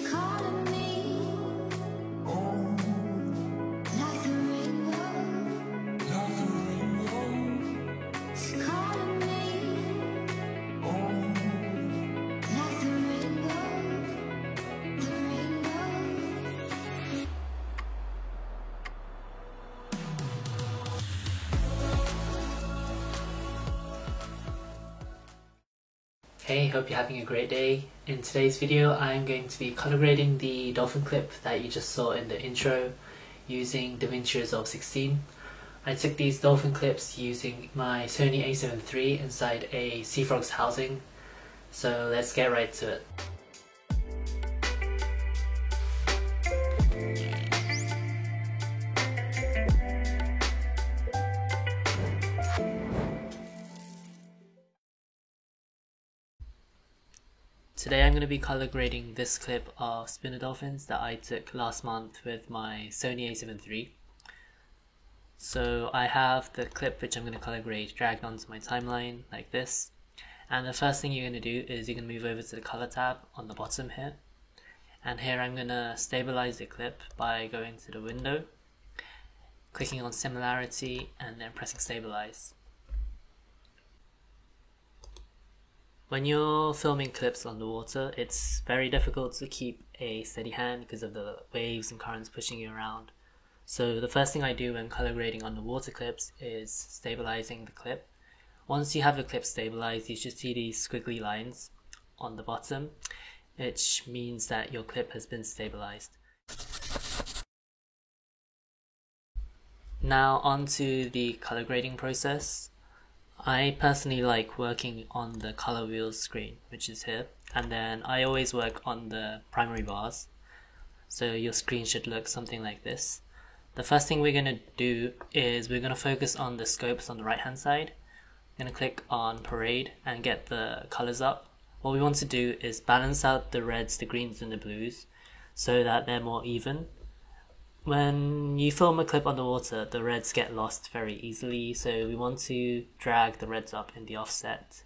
calling me like the rainbow. It's calling me like the rainbow. The rainbow. Hey, hope you're having a great day. In today's video, I'm going to be color grading the dolphin clip that you just saw in the intro using DaVinci Resolve 16. I took these dolphin clips using my Sony a7 III inside a Seafrog's housing. So let's get right to it. Today I'm going to be color grading this clip of spinner dolphins that I took last month with my Sony a7 III. So I have the clip which I'm going to color grade dragged onto my timeline like this. And the first thing you're going to do is you're going to move over to the color tab on the bottom here. And here I'm going to stabilize the clip by going to the window, clicking on similarity and then pressing stabilize. When you're filming clips underwater, it's very difficult to keep a steady hand because of the waves and currents pushing you around. So the first thing I do when color grading underwater clips is stabilizing the clip. Once you have the clip stabilized, you should see these squiggly lines on the bottom, which means that your clip has been stabilized. Now onto the color grading process. I personally like working on the color wheels screen, which is here, and then I always work on the primary bars, so your screen should look something like this. The first thing we're going to do is we're going to focus on the scopes on the right hand side. I'm going to click on parade and get the colors up. What we want to do is balance out the reds, the greens and the blues so that they're more even. When you film a clip underwater, the reds get lost very easily, so we want to drag the reds up in the offset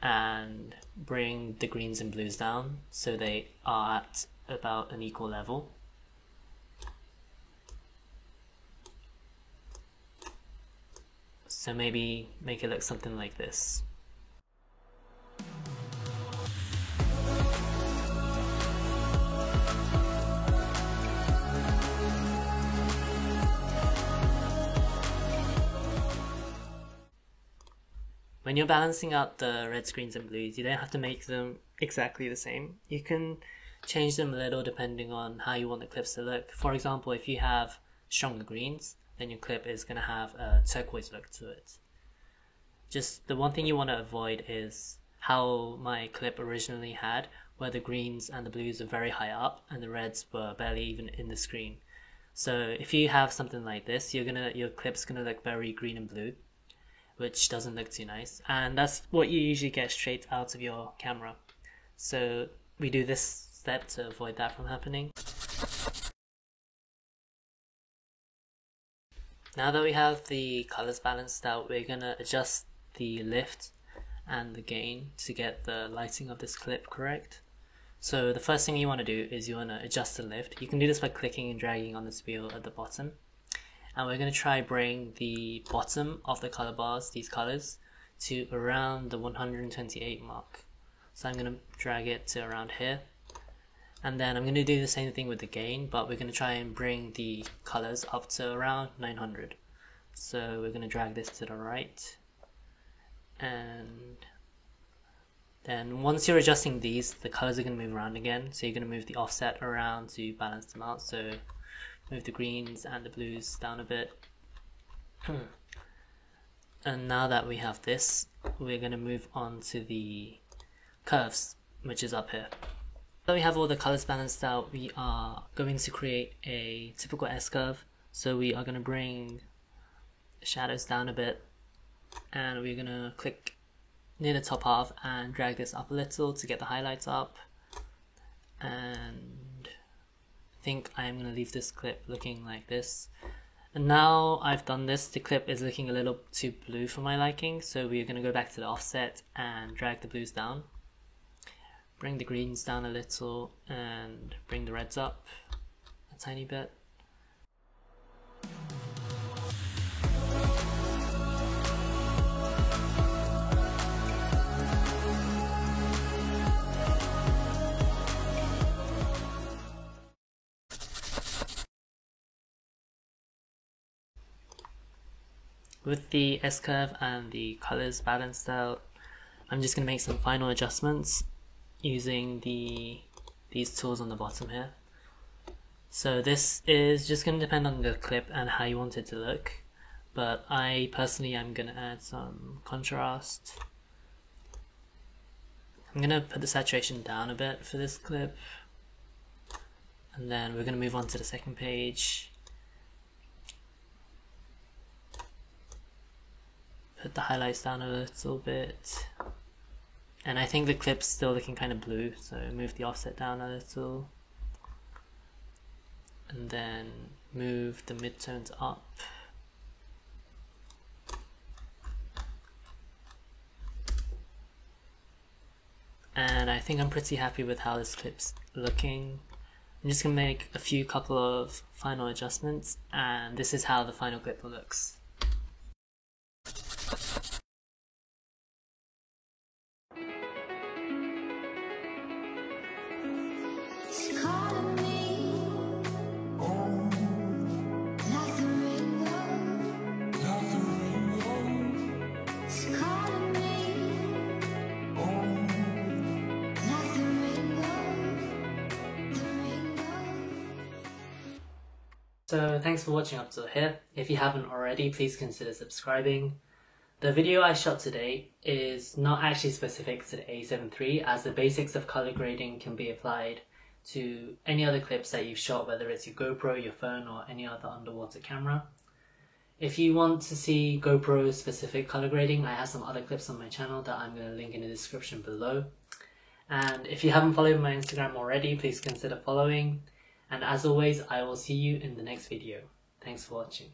and bring the greens and blues down so they are at about an equal level. So maybe make it look something like this. When you're balancing out the reds, greens and blues, you don't have to make them exactly the same. You can change them a little depending on how you want the clips to look. For example, if you have stronger greens, then your clip is going to have a turquoise look to it. Just the one thing you want to avoid is how my clip originally had, where the greens and the blues are very high up and the reds were barely even in the screen. So if you have something like this, your clip's going to look very green and blue, which doesn't look too nice, and that's what you usually get straight out of your camera. So we do this step to avoid that from happening. Now that we have the colors balanced out, we're gonna adjust the lift and the gain to get the lighting of this clip correct. So the first thing you want to do is you want to adjust the lift. You can do this by clicking and dragging on this wheel at the bottom. And we're going to try bring the bottom of the color bars, these colors, to around the 128 mark. So I'm going to drag it to around here. And then I'm going to do the same thing with the gain, but we're going to try and bring the colors up to around 900. So we're going to drag this to the right. And then once you're adjusting these, the colors are going to move around again. So you're going to move the offset around to balance them out. So move the greens and the blues down a bit. And now that we have this, we're going to move on to the curves, which is up here. So we have all the colors balanced out, we are going to create a typical S-curve. So we are going to bring the shadows down a bit, and we're going to click near the top half and drag this up a little to get the highlights up. And I think I'm going to leave this clip looking like this. And now I've done this, the clip is looking a little too blue for my liking, so we're going to go back to the offset and drag the blues down. bring the greens down a little and bring the reds up a tiny bit. With the S-curve and the colors balanced out, I'm just going to make some final adjustments using these tools on the bottom here. So this is just going to depend on the clip and how you want it to look, but I personally am going to add some contrast. I'm going to put the saturation down a bit for this clip, and then we're going to move on to the second page. Put the highlights down a little bit, and I think the clip's still looking kind of blue, so move the offset down a little, and then move the midtones up. And I think I'm pretty happy with how this clip's looking. I'm just going to make a couple of final adjustments, and this is how the final clip looks. It's calling me like the rainbow. It's calling me like the rainbow. The rainbow. So thanks for watching up till here. If you haven't already, please consider subscribing. The video I shot today is not actually specific to the A7 III, as the basics of color grading can be applied to any other clips that you've shot, whether it's your GoPro, your phone, or any other underwater camera. If you want to see GoPro specific color grading, I have some other clips on my channel that I'm going to link in the description below. And if you haven't followed my Instagram already, please consider following. And as always, I will see you in the next video. Thanks for watching.